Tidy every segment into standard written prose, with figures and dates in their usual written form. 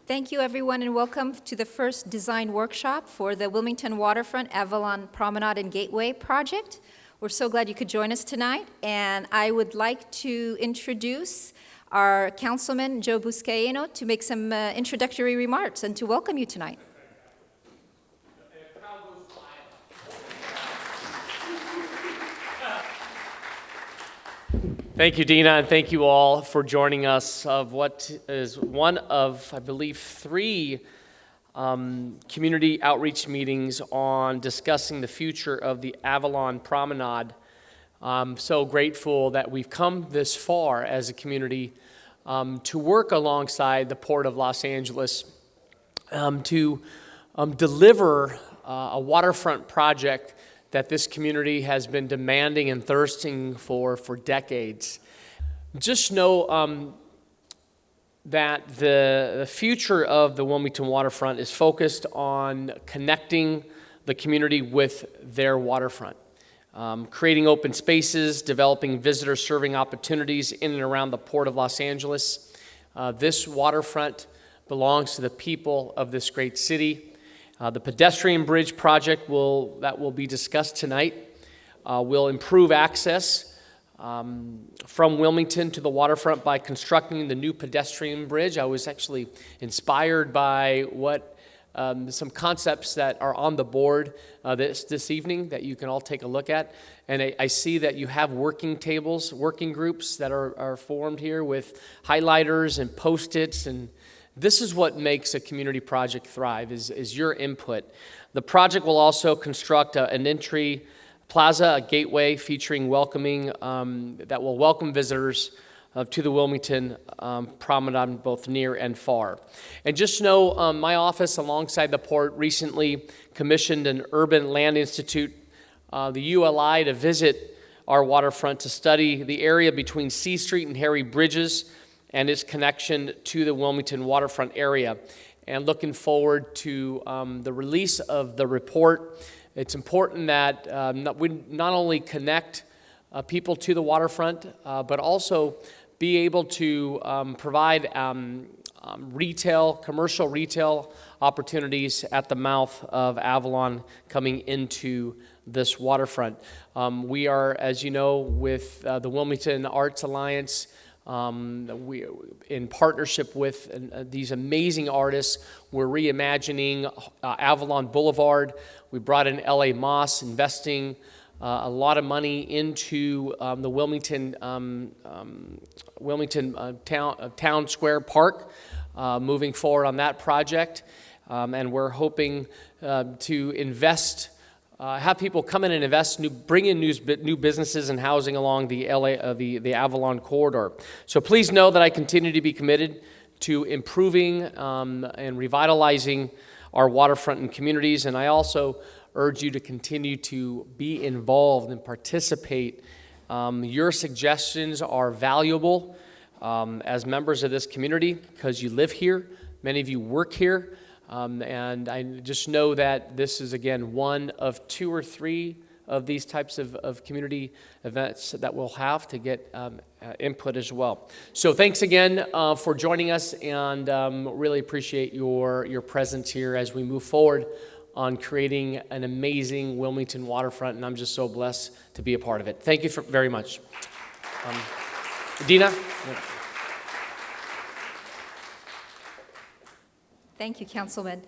Thank you, everyone, and welcome to the first design workshop for the Wilmington Waterfront Avalon Promenade and Gateway project. We're so glad you could join us tonight, and I would like to introduce our Councilman Joe Buscaino to make some introductory remarks and to welcome you tonight. Thank you, Dina, and thank you all for joining us of what is one of, I believe, three community outreach meetings on discussing the future of the Avalon Promenade. I'm so grateful that we've come this far as a community to work alongside the Port of Los Angeles to deliver a waterfront project that this community has been demanding and thirsting for decades. Just know that the future of the Wilmington waterfront is focused on connecting the community with their waterfront, creating open spaces, developing visitor-serving opportunities in and around the Port of Los Angeles. This waterfront belongs to the people of this great city. The pedestrian bridge project that will be discussed tonight will improve access from Wilmington to the waterfront by constructing the new pedestrian bridge. I was actually inspired by some concepts that are on the board this evening that you can all take a look at. And I see that you have working tables, working groups that are formed here with highlighters and Post-its, and this is what makes a community project thrive, is your input. The project will also construct an entry plaza, a gateway featuring welcoming, that will welcome visitors to the Wilmington Promenade, both near and far. And just know, my office alongside the port recently commissioned an Urban Land Institute, the ULI, to visit our waterfront to study the area between C Street and Harry Bridges and its connection to the Wilmington waterfront area. And looking forward to the release of the report. It's important that we not only connect people to the waterfront, but also be able to provide commercial retail opportunities at the mouth of Avalon coming into this waterfront. We are, as you know, with the Wilmington Arts Alliance, we, in partnership with these amazing artists, we're reimagining Avalon Boulevard. We brought in L.A. Moss, investing a lot of money into the Wilmington Town Square Park, moving forward on that project, and we're hoping to invest. Have people come in and invest, bring in new businesses and housing along the the Avalon corridor. So please know that I continue to be committed to improving and revitalizing our waterfront and communities, and I also urge you to continue to be involved and participate. Your suggestions are valuable as members of this community because you live here, many of you work here. And I just know that this is, again, one of two or three of these types of community events that we'll have to get input as well. So thanks again for joining us, and really appreciate your presence here as we move forward on creating an amazing Wilmington waterfront, and I'm just so blessed to be a part of it. Thank you very much. Dina? Yeah. Thank you, Councilman.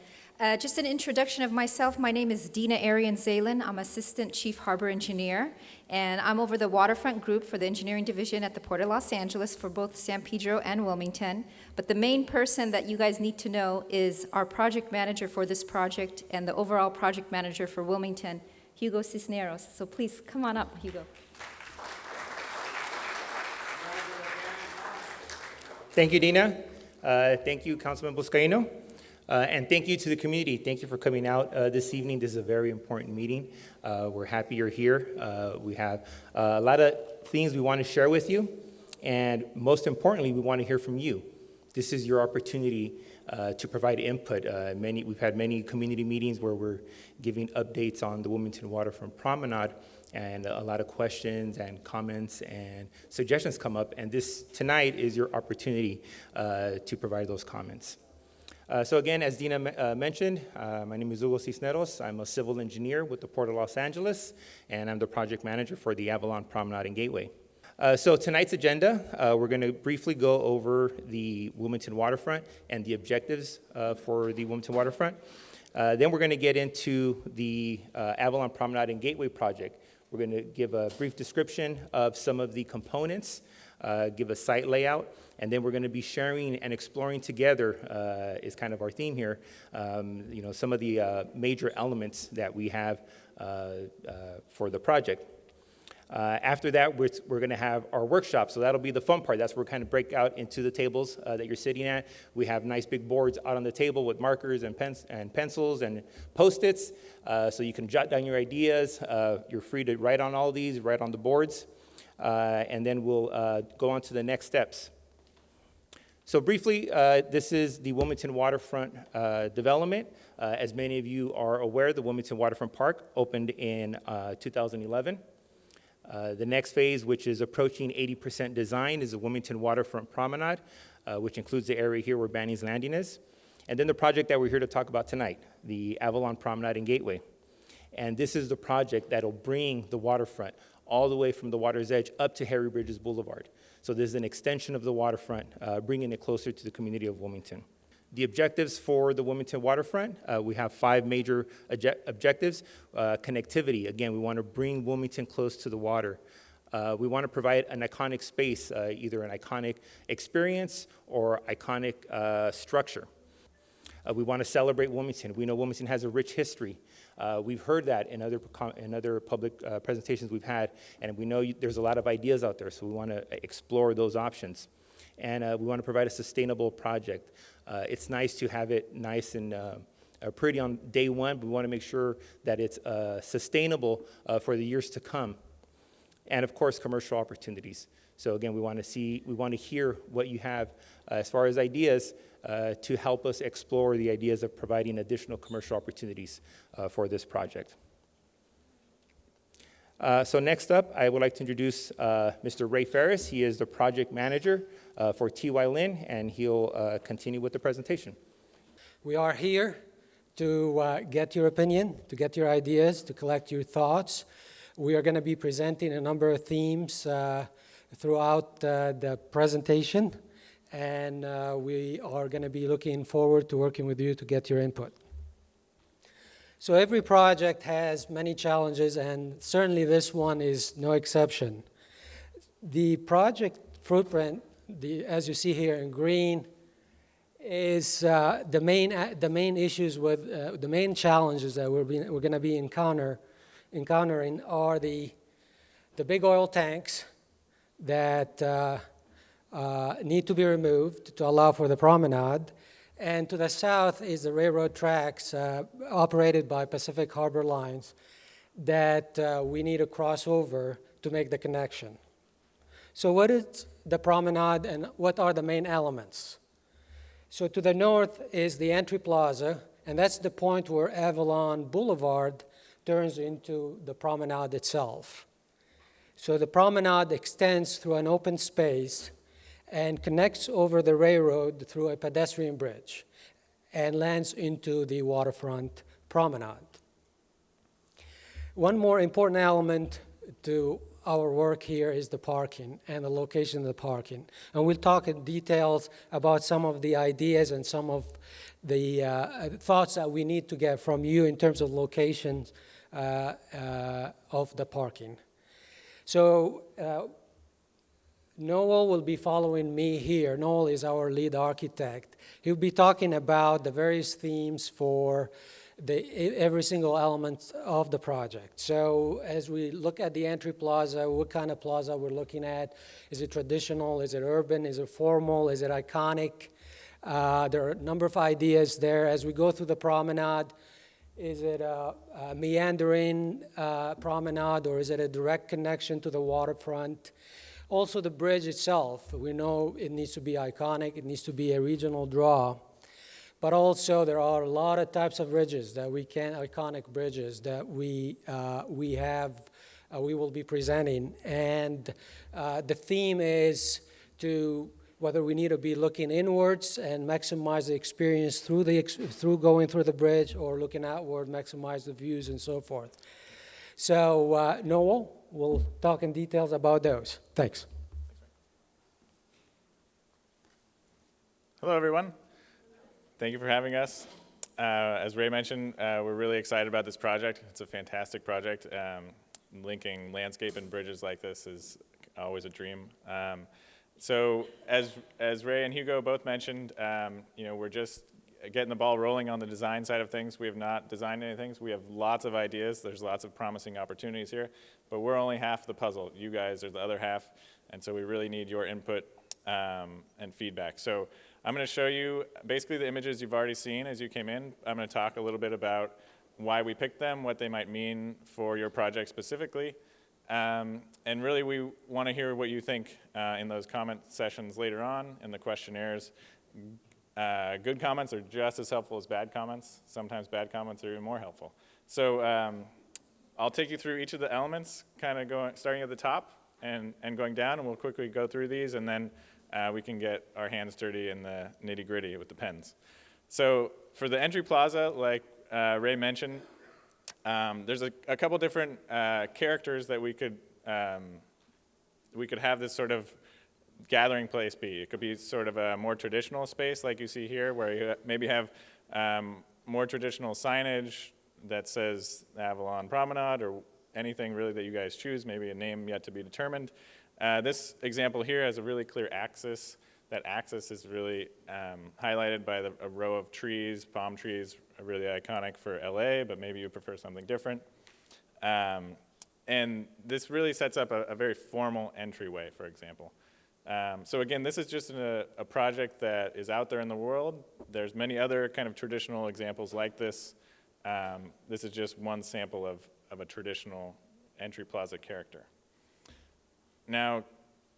Just an introduction of myself. My name is Dina Arian-Zalen. I'm Assistant Chief Harbor Engineer, and I'm over the Waterfront Group for the Engineering Division at the Port of Los Angeles for both San Pedro and Wilmington. But the main person that you guys need to know is our project manager for this project and the overall project manager for Wilmington, Hugo Cisneros. So please, come on up, Hugo. Thank you, Dina. Thank you, Councilman Buscaino. And thank you to the community. Thank you for coming out this evening. This is a very important meeting. We're happy you're here. We have a lot of things we want to share with you. And most importantly, we want to hear from you. This is your opportunity to provide input. We've had many community meetings where we're giving updates on the Wilmington Waterfront Promenade, and a lot of questions and comments and suggestions come up. And tonight is your opportunity to provide those comments. So again, as Dina mentioned, my name is Hugo Cisneros. I'm a civil engineer with the Port of Los Angeles, and I'm the project manager for the Avalon Promenade and Gateway. So tonight's agenda, we're going to briefly go over the Wilmington waterfront and the objectives for the Wilmington waterfront. Then we're going to get into the Avalon Promenade and Gateway project. We're going to give a brief description of some of the components, give a site layout, and then we're going to be sharing and exploring together, is kind of our theme here, some of the major elements that we have for the project. After that, we're going to have our workshop, so that'll be the fun part. That's where we kind of break out into the tables that you're sitting at. We have nice big boards out on the table with markers and pencils and Post-its, so you can jot down your ideas. You're free to write on all these, write on the boards, and then we'll go on to the next steps. So briefly, this is the Wilmington Waterfront development. As many of you are aware, the Wilmington Waterfront Park opened in 2011. The next phase, which is approaching 80% design, is the Wilmington Waterfront Promenade, which includes the area here where Banny's Landing is. And then the project that we're here to talk about tonight, the Avalon Promenade and Gateway. And this is the project that'll bring the waterfront all the way from the water's edge up to Harry Bridges Boulevard. So there's an extension of the waterfront, bringing it closer to the community of Wilmington. The objectives for the Wilmington waterfront, we have 5 major objectives. Connectivity, again, we want to bring Wilmington close to the water. We want to provide an iconic space, either an iconic experience or iconic structure. We want to celebrate Wilmington. We know Wilmington has a rich history. We've heard that in other public presentations we've had, and we know there's a lot of ideas out there, so we want to explore those options. And we want to provide a sustainable project. It's nice to have it nice and pretty on day one, but we want to make sure that it's sustainable for the years to come. And of course, commercial opportunities. So again, we want to hear what you have as far as ideas to help us explore the ideas of providing additional commercial opportunities for this project. So next up, I would like to introduce Mr. Ray Ferris. He is the project manager for T.Y. Lin, and he'll continue with the presentation. We are here to get your opinion, to get your ideas, to collect your thoughts. We are going to be presenting a number of themes throughout the presentation, and we are going to be looking forward to working with you to get your input. So every project has many challenges, and certainly this one is no exception. The project footprint, as you see here in green, is the main issues with the main challenges that we're going to be encountering are the big oil tanks that need to be removed to allow for the promenade. And to the south is the railroad tracks operated by Pacific Harbor Lines that we need to cross over to make the connection. So what is the promenade and what are the main elements? So to the north is the entry plaza, and that's the point where Avalon Boulevard turns into the promenade itself. So the promenade extends through an open space and connects over the railroad through a pedestrian bridge and lands into the waterfront promenade. One more important element to our work here is the parking and the location of the parking. And we'll talk in details about some of the ideas and some of the thoughts that we need to get from you in terms of locations of the parking. So Noel will be following me here. Noel is our lead architect. He'll be talking about the various themes for every single element of the project. So as we look at the entry plaza, what kind of plaza we're looking at? Is it traditional? Is it urban? Is it formal? Is it iconic? There are a number of ideas there. As we go through the promenade, is it a meandering promenade, or is it a direct connection to the waterfront? Also, the bridge itself, we know it needs to be iconic, it needs to be a regional draw, but also there are a lot of types of bridges that iconic bridges that we will be presenting, and the theme is to whether we need to be looking inwards and maximize the experience through going through the bridge, or looking outward, maximize the views and so forth. So Noel will talk in details about those. Thanks. Hello, everyone. Thank you for having us. As Ray mentioned, we're really excited about this project. It's a fantastic project. Linking landscape and bridges like this is always a dream. So as Ray and Hugo both mentioned, we're just getting the ball rolling on the design side of things. We have not designed anything. We have lots of ideas. There's lots of promising opportunities here, but we're only half the puzzle. You guys are the other half, and so we really need your input and feedback. So I'm going to show you basically the images you've already seen as you came in. I'm going to talk a little bit about why we picked them, what they might mean for your project specifically. And really, we want to hear what you think in those comment sessions later on, in the questionnaires. Good comments are just as helpful as bad comments. Sometimes bad comments are even more helpful. So I'll take you through each of the elements, kind of starting at the top and going down, and we'll quickly go through these, and then we can get our hands dirty in the nitty-gritty with the pens. So for the entry plaza, like Ray mentioned, there's a couple different characters that we could have this sort of gathering place be. It could be sort of a more traditional space like you see here, where you maybe have more traditional signage that says Avalon Promenade, or anything really that you guys choose, maybe a name yet to be determined. This example here has a really clear axis. That axis is really highlighted by a row of trees, palm trees, really iconic for LA, but maybe you prefer something different. And this really sets up a very formal entryway, for example. So again, this is just a project that is out there in the world. There's many other kind of traditional examples like this. This is just one sample of a traditional entry plaza character. Now,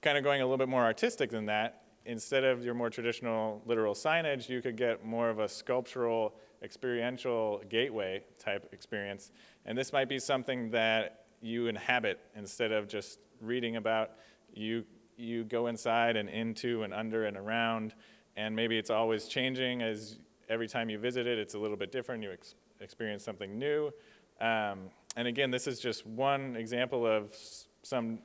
kind of going a little bit more artistic than that, instead of your more traditional literal signage, you could get more of a sculptural, experiential gateway type experience. And this might be something that you inhabit instead of just reading about. You go inside and into and under and around, and maybe it's always changing. As every time you visit it, it's a little bit different. You experience something new. And again, this is just one example of some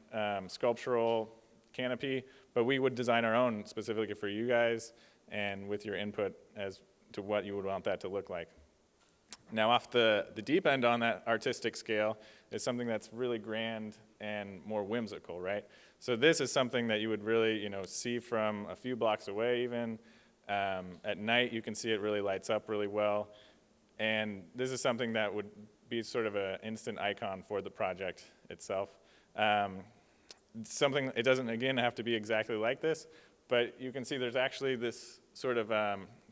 sculptural canopy, but we would design our own specifically for you guys and with your input as to what you would want that to look like. Now, off the deep end on that artistic scale is something that's really grand and more whimsical, right? So this is something that you would really, see from a few blocks away even. At night, you can see it really lights up really well. And this is something that would be sort of an instant icon for the project itself. It doesn't, again, have to be exactly like this, but you can see there's actually this sort of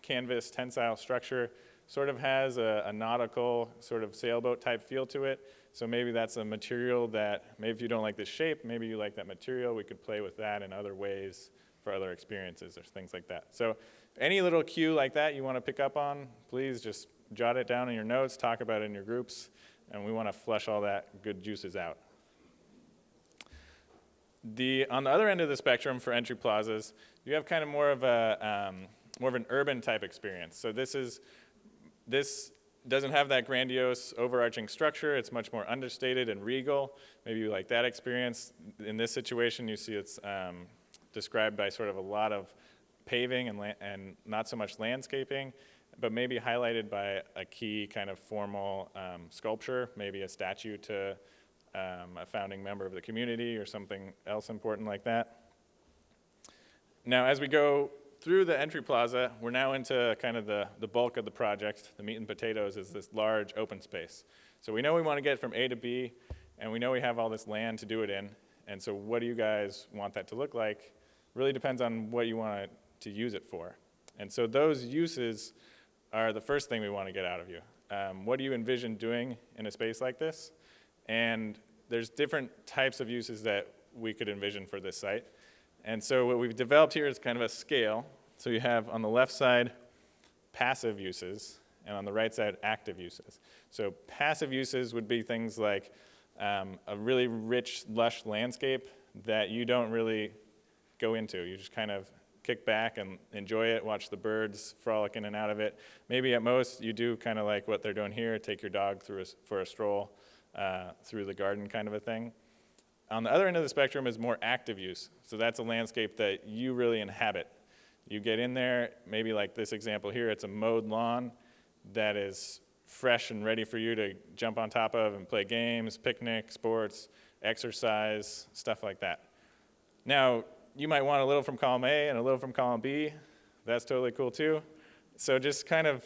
canvas tensile structure, sort of has a nautical sort of sailboat type feel to it. So maybe that's a material that, maybe if you don't like the shape, maybe you like that material, we could play with that in other ways for other experiences or things like that. So any little cue like that you want to pick up on, please just jot it down in your notes, talk about it in your groups, and we want to flush all that good juices out. On the other end of the spectrum for entry plazas, you have kind of more of an urban type experience. So this doesn't have that grandiose overarching structure. It's much more understated and regal. Maybe you like that experience. In this situation, you see it's described by sort of a lot of paving and not so much landscaping, but maybe highlighted by a key kind of formal sculpture, maybe a statue to a founding member of the community or something else important like that. Now, as we go through the entry plaza, we're now into kind of the bulk of the project. The meat and potatoes is this large open space. So we know we want to get from A to B, and we know we have all this land to do it in. And so what do you guys want that to look like? Really depends on what you want to use it for. And so those uses are the first thing we want to get out of you. What do you envision doing in a space like this? And there's different types of uses that we could envision for this site. And so what we've developed here is kind of a scale. So you have on the left side passive uses, and on the right side active uses. So passive uses would be things like a really rich, lush landscape that you don't really go into. You just kind of kick back and enjoy it, watch the birds frolic in and out of it. Maybe at most you do kind of like what they're doing here, take your dog for a stroll through the garden kind of a thing. On the other end of the spectrum is more active use. So that's a landscape that you really inhabit. You get in there, maybe like this example here, it's a mowed lawn that is fresh and ready for you to jump on top of and play games, picnic, sports, exercise, stuff like that. Now, you might want a little from column A and a little from column B. That's totally cool too. So just kind of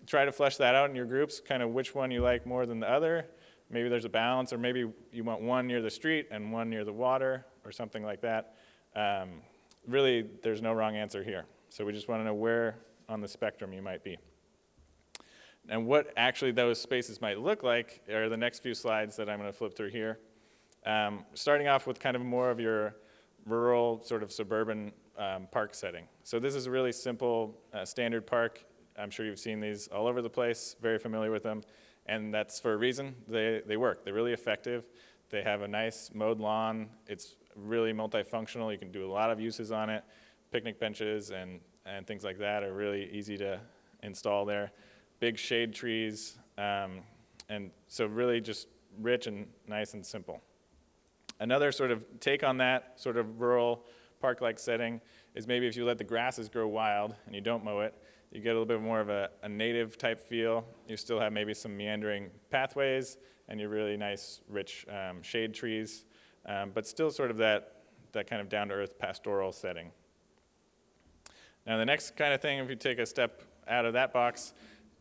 try to flesh that out in your groups, kind of which one you like more than the other. Maybe there's a balance, or maybe you want one near the street and one near the water, or something like that. Really, there's no wrong answer here. So we just want to know where on the spectrum you might be. And what actually those spaces might look like are the next few slides that I'm going to flip through here. Starting off with kind of more of your rural, sort of suburban park setting. So this is a really simple standard park. I'm sure you've seen these all over the place, very familiar with them. And that's for a reason. They work. They're really effective. They have a nice mowed lawn. It's really multifunctional. You can do a lot of uses on it. Picnic benches and things like that are really easy to install there. Big shade trees. And so really just rich and nice and simple. Another sort of take on that sort of rural park-like setting is maybe if you let the grasses grow wild and you don't mow it, you get a little bit more of a native type feel. You still have maybe some meandering pathways and your really nice, rich shade trees, but still sort of that kind of down-to-earth pastoral setting. Now the next kind of thing, if you take a step out of that box,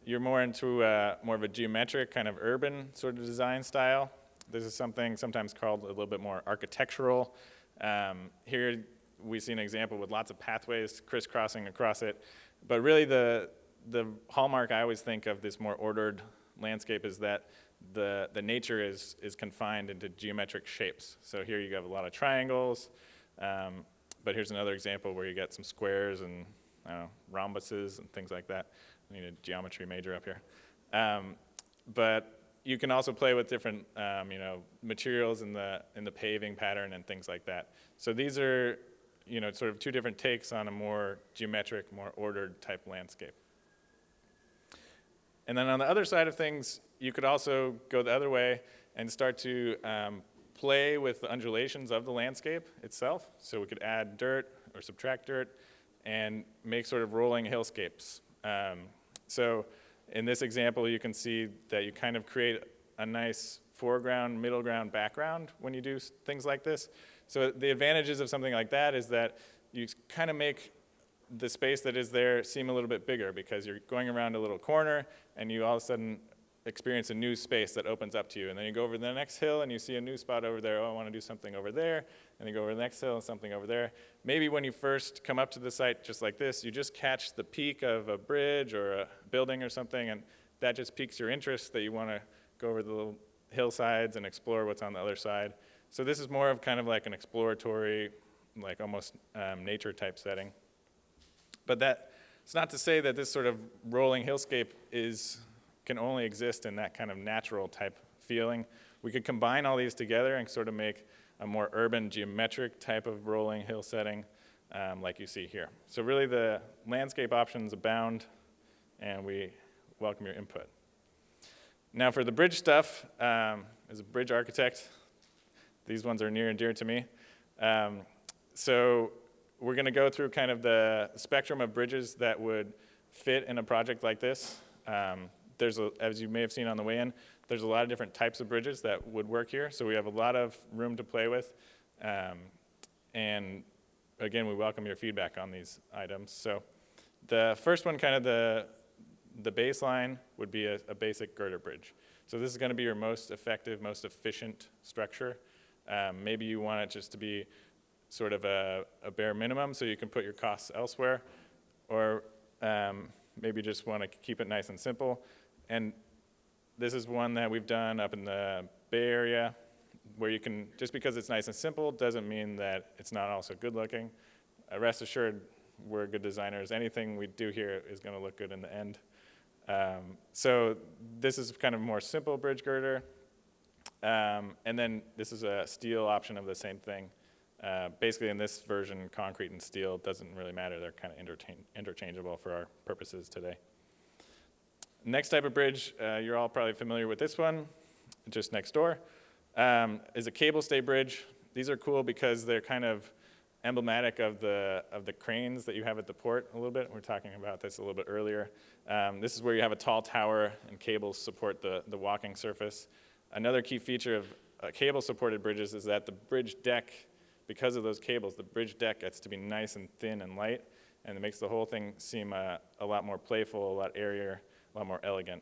you're more into more of a geometric kind of urban sort of design style. This is something sometimes called a little bit more architectural. Here we see an example with lots of pathways crisscrossing across it. But really the hallmark I always think of this more ordered landscape is that the nature is confined into geometric shapes. So here you have a lot of triangles, but here's another example where you get some squares and I don't know, rhombuses and things like that. I need a geometry major up here. But you can also play with different materials in the paving pattern and things like that. So these are sort of two different takes on a more geometric, more ordered type landscape. And then on the other side of things, you could also go the other way and start to play with the undulations of the landscape itself. So we could add dirt or subtract dirt and make sort of rolling hillscapes. So in this example, you can see that you kind of create a nice foreground, middle ground, background when you do things like this. So the advantages of something like that is that you kind of make the space that is there seem a little bit bigger because you're going around a little corner and you all of a sudden experience a new space that opens up to you. And then you go over the next hill and you see a new spot over there. Oh, I want to do something over there. And you go over the next hill and something over there. Maybe when you first come up to the site just like this, you just catch the peak of a bridge or a building or something, and that just piques your interest that you want to go over the little hillsides and explore what's on the other side. So this is more of kind of like an exploratory, like almost nature type setting. But it's not to say that this sort of rolling hillscape can only exist in that kind of natural type feeling. We could combine all these together and sort of make a more urban geometric type of rolling hill setting like you see here. So really the landscape options abound and we welcome your input. Now for the bridge stuff, as a bridge architect, these ones are near and dear to me. So we're going to go through kind of the spectrum of bridges that would fit in a project like this. As you may have seen on the way in, there's a lot of different types of bridges that would work here. So we have a lot of room to play with. And again, we welcome your feedback on these items. So the first one, kind of the baseline, would be a basic girder bridge. So this is going to be your most effective, most efficient structure. Maybe you want it just to be sort of a bare minimum so you can put your costs elsewhere. Or maybe just want to keep it nice and simple. And this is one that we've done up in the Bay Area where you can, just because it's nice and simple doesn't mean that it's not also good looking. Rest assured, we're good designers. Anything we do here is going to look good in the end. So this is kind of more simple bridge girder. And then this is a steel option of the same thing. Basically, in this version, concrete and steel doesn't really matter. They're kind of interchangeable for our purposes today. Next type of bridge, you're all probably familiar with this one, just next door, is a cable stay bridge. These are cool because they're kind of emblematic of the cranes that you have at the port a little bit. We were talking about this a little bit earlier. This is where you have a tall tower and cables support the walking surface. Another key feature of cable-supported bridges is that the bridge deck, because of those cables, the bridge deck gets to be nice and thin and light, and it makes the whole thing seem a lot more playful, a lot airier, a lot more elegant.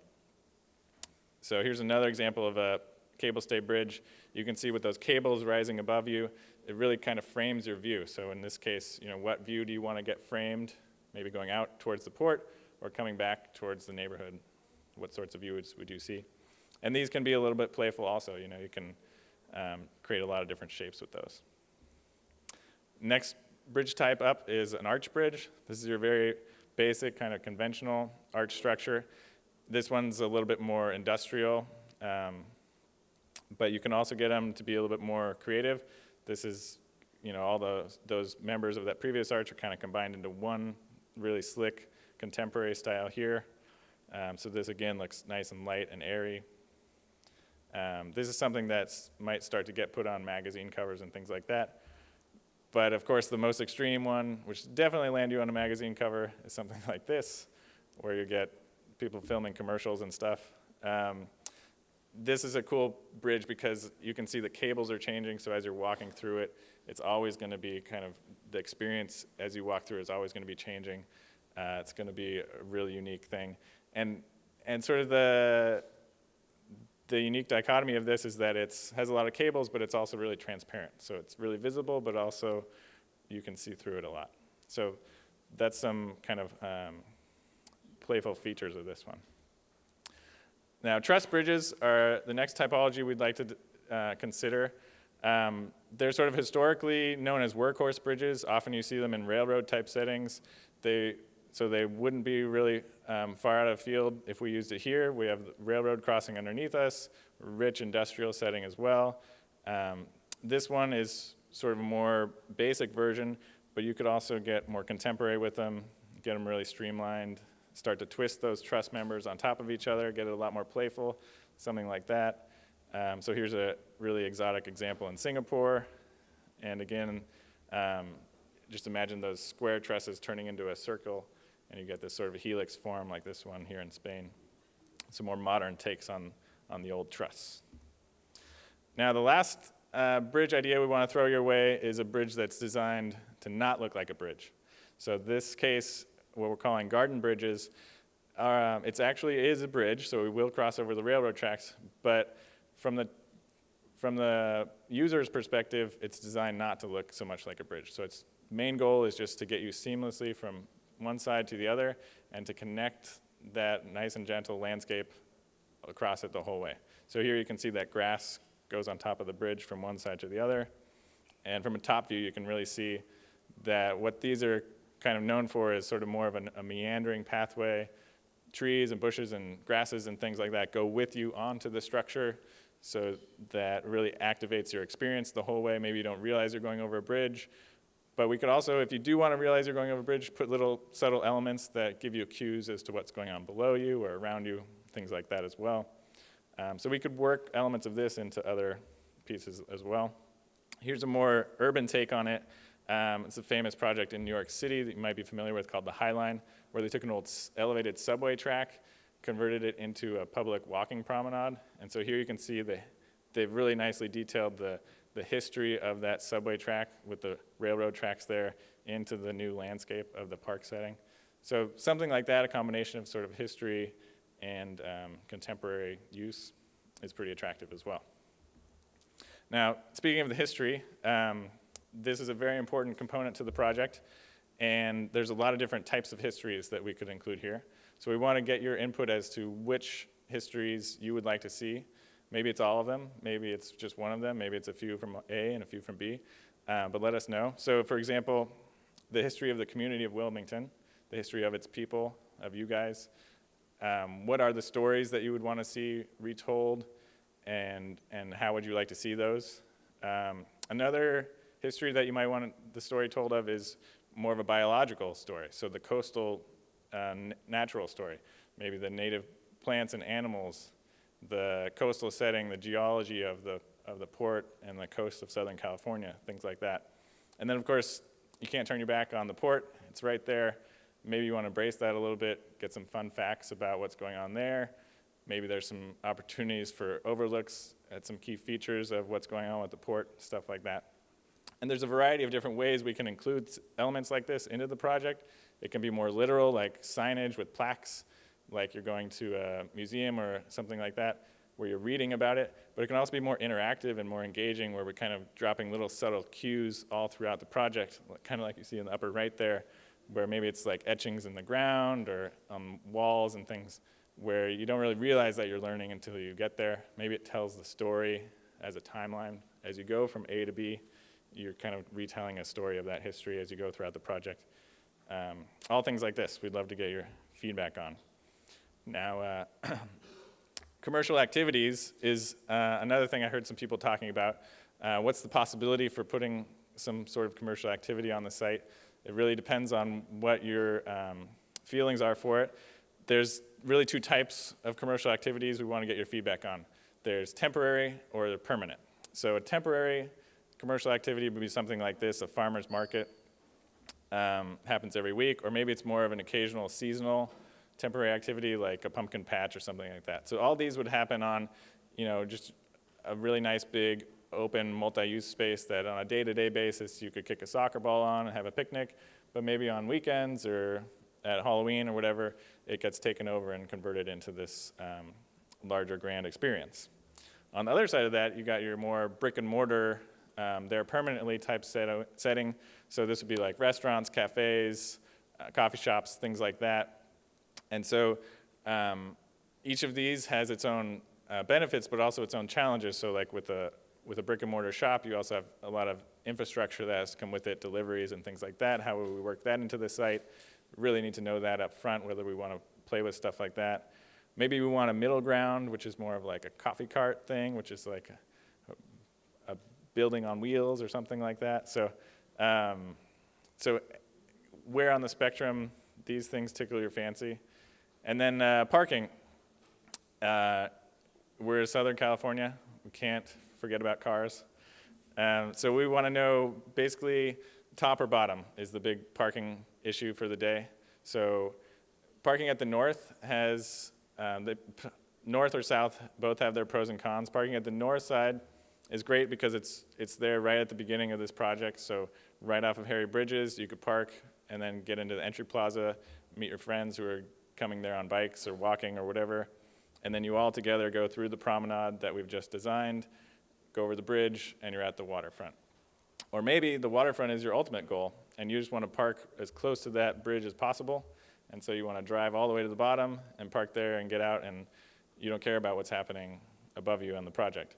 So here's another example of a cable stay bridge. You can see with those cables rising above you, it really kind of frames your view. So in this case, what view do you want to get framed? Maybe going out towards the port or coming back towards the neighborhood. What sorts of views would you see? And these can be a little bit playful also. You can create a lot of different shapes with those. Next bridge type up is an arch bridge. This is your very basic kind of conventional arch structure. This one's a little bit more industrial, but you can also get them to be a little bit more creative. This is, all those members of that previous arch are kind of combined into one really slick contemporary style here. So this again looks nice and light and airy. This is something that might start to get put on magazine covers and things like that. But of course, the most extreme one, which definitely land you on a magazine cover, is something like this, where you get people filming commercials and stuff. This is a cool bridge because you can see the cables are changing, so as you're walking through it, it's always going to be kind of, the experience as you walk through is always going to be changing. It's going to be a really unique thing. And sort of the unique dichotomy of this is that it has a lot of cables, but it's also really transparent. So it's really visible, but also you can see through it a lot. So that's some kind of playful features of this one. Now, truss bridges are the next typology we'd like to consider. They're sort of historically known as workhorse bridges. Often you see them in railroad type settings. So they wouldn't be really far out of field if we used it here. We have the railroad crossing underneath us, rich industrial setting as well. This one is sort of a more basic version, but you could also get more contemporary with them, get them really streamlined, start to twist those truss members on top of each other, get it a lot more playful, something like that. So here's a really exotic example in Singapore. And again, just imagine those square trusses turning into a circle, and you get this sort of helix form like this one here in Spain. Some more modern takes on the old truss. Now, the last bridge idea we want to throw your way is a bridge that's designed to not look like a bridge. So this case, what we're calling garden bridges, it actually is a bridge, so we will cross over the railroad tracks, but from the user's perspective, it's designed not to look so much like a bridge. So its main goal is just to get you seamlessly from one side to the other and to connect that nice and gentle landscape across it the whole way. So here you can see that grass goes on top of the bridge from one side to the other. And from a top view, you can really see that what these are kind of known for is sort of more of a meandering pathway. Trees and bushes and grasses and things like that go with you onto the structure, so that really activates your experience the whole way. Maybe you don't realize you're going over a bridge, but we could also, if you do want to realize you're going over a bridge, put little subtle elements that give you cues as to what's going on below you or around you, things like that as well. So we could work elements of this into other pieces as well. Here's a more urban take on it. It's a famous project in New York City that you might be familiar with called the High Line, where they took an old elevated subway track, converted it into a public walking promenade. And so here you can see they've really nicely detailed the history of that subway track with the railroad tracks there into the new landscape of the park setting. So something like that, a combination of sort of history and contemporary use, is pretty attractive as well. Now, speaking of the history, this is a very important component to the project, and there's a lot of different types of histories that we could include here. So we want to get your input as to which histories you would like to see. Maybe it's all of them, maybe it's just one of them, maybe it's a few from A and a few from B, but let us know. So for example, the history of the community of Wilmington, the history of its people, of you guys. What are the stories that you would want to see retold, and how would you like to see those? Another history that you might want the story told of is more of a biological story. So the coastal natural story, maybe the native plants and animals, the coastal setting, the geology of the port and the coast of Southern California, things like that. And then, of course, you can't turn your back on the port. It's right there. Maybe you want to embrace that a little bit, get some fun facts about what's going on there. Maybe there's some opportunities for overlooks at some key features of what's going on with the port, stuff like that. And there's a variety of different ways we can include elements like this into the project. It can be more literal, like signage with plaques, like you're going to a museum or something like that, where you're reading about it. But it can also be more interactive and more engaging, where we're kind of dropping little subtle cues all throughout the project, kind of like you see in the upper right there, where maybe it's like etchings in the ground or on walls and things, where you don't really realize that you're learning until you get there. Maybe it tells the story as a timeline. As you go from A to B, you're kind of retelling a story of that history as you go throughout the project. All things like this, we'd love to get your feedback on. Now, commercial activities is another thing I heard some people talking about. What's the possibility for putting some sort of commercial activity on the site? It really depends on what your feelings are for it. There's really two types of commercial activities we want to get your feedback on. There's temporary or permanent. So a temporary commercial activity would be something like this, a farmer's market. Happens every week, or maybe it's more of an occasional seasonal temporary activity like a pumpkin patch or something like that. So all these would happen on, just a really nice big open multi-use space that on a day-to-day basis you could kick a soccer ball on and have a picnic, but maybe on weekends or at Halloween or whatever, it gets taken over and converted into this larger grand experience. On the other side of that, you got your more brick and mortar, they're permanently type setting. So this would be like restaurants, cafes, coffee shops, things like that. And so each of these has its own benefits, but also its own challenges. So like with a brick and mortar shop, you also have a lot of infrastructure that has to come with it, deliveries and things like that. How will we work that into the site? We really need to know that up front, whether we want to play with stuff like that. Maybe we want a middle ground, which is more of like a coffee cart thing, which is like a building on wheels or something like that. So, so where on the spectrum these things tickle your fancy? And then parking. We're in Southern California. We can't forget about cars. So we want to know basically top or bottom is the big parking issue for the day. So parking at the north has, the north or south both have their pros and cons. Parking at the north side is great because it's there right at the beginning of this project. So right off of Harry Bridges, you could park and then get into the entry plaza, meet your friends who are coming there on bikes or walking or whatever. And then you all together go through the promenade that we've just designed, go over the bridge, and you're at the waterfront. Or maybe the waterfront is your ultimate goal, and you just want to park as close to that bridge as possible. And so you want to drive all the way to the bottom and park there and get out, and you don't care about what's happening above you on the project.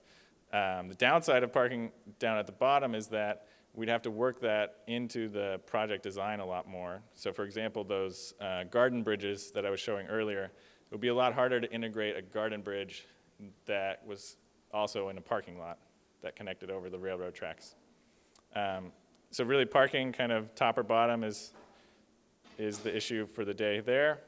The downside of parking down at the bottom is that we'd have to work that into the project design a lot more. So for example, those garden bridges that I was showing earlier, it would be a lot harder to integrate a garden bridge that was also in a parking lot that connected over the railroad tracks. So really parking kind of top or bottom is the issue for the day there.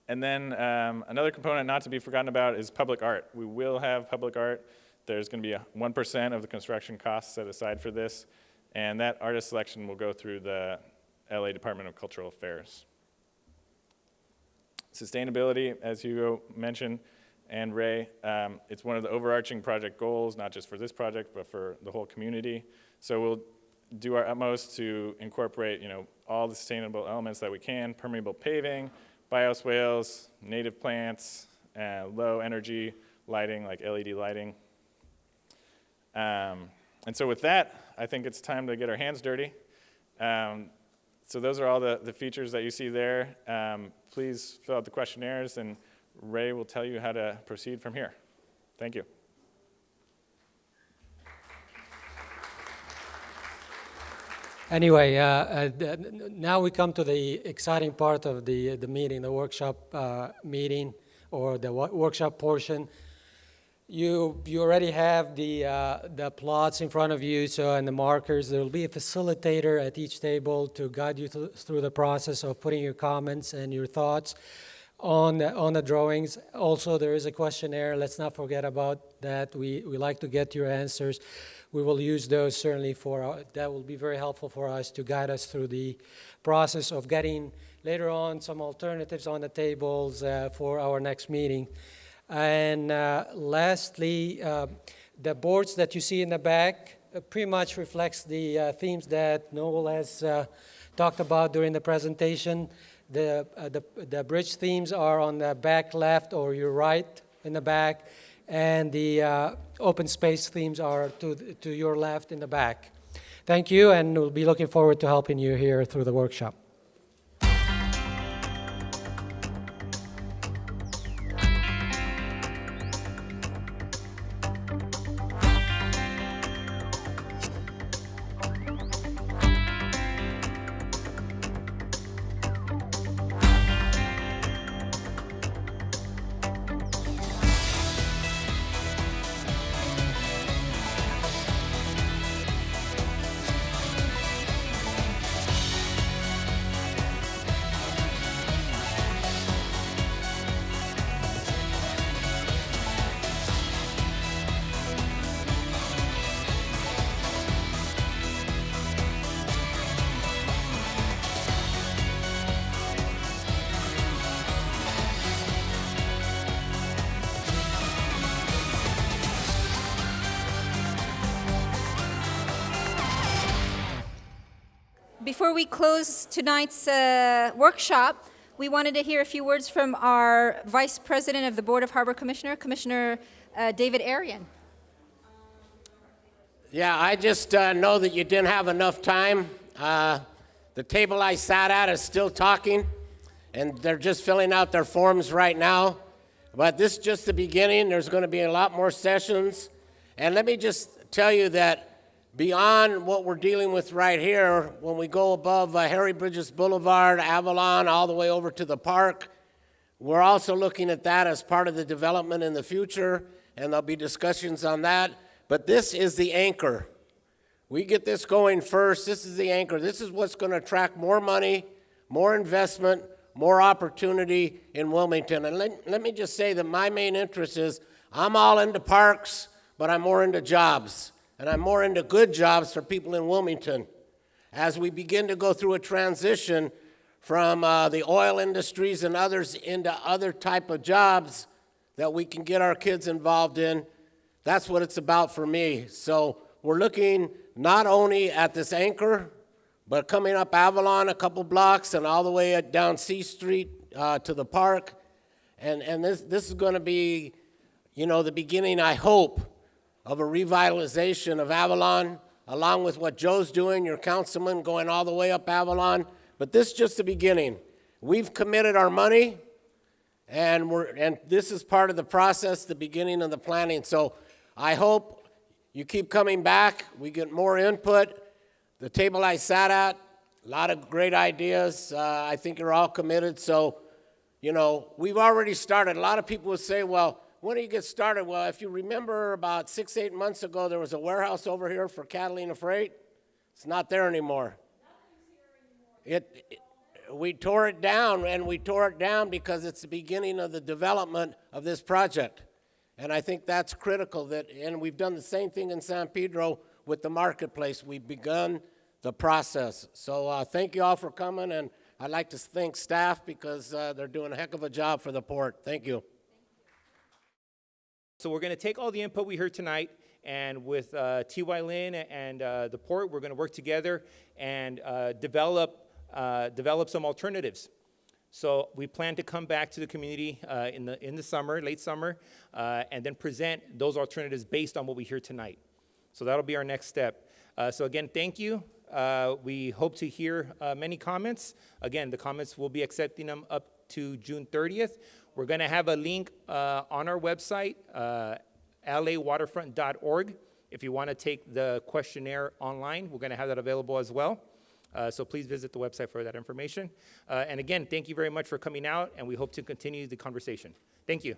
And then another component not to be forgotten about is public art. We will have public art. There's going to be 1% of the construction costs set aside for this, and that artist selection will go through the LA Department of Cultural Affairs. Sustainability, as Hugo mentioned, and Ray, it's one of the overarching project goals, not just for this project, but for the whole community. So we'll do our utmost to incorporate, all the sustainable elements that we can: permeable paving, bioswales, native plants, low energy lighting like LED lighting. And so with that, I think it's time to get our hands dirty. So those are all the features that you see there. Please fill out the questionnaires, and Ray will tell you how to proceed from here. Thank you. Anyway, now we come to the exciting part of the meeting, the workshop meeting, or the workshop portion. You already have the plots in front of you, and the markers. There will be a facilitator at each table to guide you through the process of putting your comments and your thoughts on the drawings. Also, there is a questionnaire. Let's not forget about that. We like to get your answers. We will use those certainly that will be very helpful for us to guide us through the process of getting later on some alternatives on the tables for our next meeting. And lastly, the boards that you see in the back pretty much reflects the themes that Noel has talked about during the presentation. The bridge themes are on the back left or your right in the back, and the open space themes are to your left in the back. Thank you, and we'll be looking forward to helping you here through the workshop. Before we close tonight's workshop, we wanted to hear a few words from our Vice President of the Board of Harbor Commissioner, Commissioner David Arian. Yeah, I just know that you didn't have enough time. The table I sat at is still talking, and they're just filling out their forms right now. But this is just the beginning. There's going to be a lot more sessions. And let me just tell you that beyond what we're dealing with right here, when we go above Harry Bridges Boulevard, Avalon, all the way over to the park, we're also looking at that as part of the development in the future, and there'll be discussions on that. But this is the anchor. We get this going first. This is the anchor. This is what's going to attract more money, more investment, more opportunity in Wilmington. And let me just say that my main interest is I'm all into parks, but I'm more into jobs. And I'm more into good jobs for people in Wilmington. As we begin to go through a transition from the oil industries and others into other type of jobs that we can get our kids involved in, that's what it's about for me. So we're looking not only at this anchor, but coming up Avalon a couple blocks and all the way down C Street to the park. And this is going to be, the beginning, I hope, of a revitalization of Avalon, along with what Joe's doing, your councilman, going all the way up Avalon. But this is just the beginning. We've committed our money, and this is part of the process, the beginning of the planning. So I hope you keep coming back. We get more input. The table I sat at, a lot of great ideas. I think you're all committed. So, we've already started. A lot of people would say, well, when do you get started? Well, if you remember about 6-8 months ago, there was a warehouse over here for Catalina Freight. It's not there anymore. We tore it down, and we tore it down because it's the beginning of the development of this project. And I think that's critical. And we've done the same thing in San Pedro with the marketplace. We've begun the process. So thank you all for coming, and I'd like to thank staff because they're doing a heck of a job for the port. Thank you. So we're going to take all the input we heard tonight, and with T.Y. Lin and the port, we're going to work together and develop some alternatives. So we plan to come back to the community in the summer, late summer, and then present those alternatives based on what we hear tonight. So that'll be our next step. So again, thank you. We hope to hear many comments. Again, the comments, we'll be accepting them up to June 30th. We're going to have a link on our website, lawaterfront.org. If you want to take the questionnaire online, we're going to have that available as well. So please visit the website for that information. And again, thank you very much for coming out, and we hope to continue the conversation. Thank you.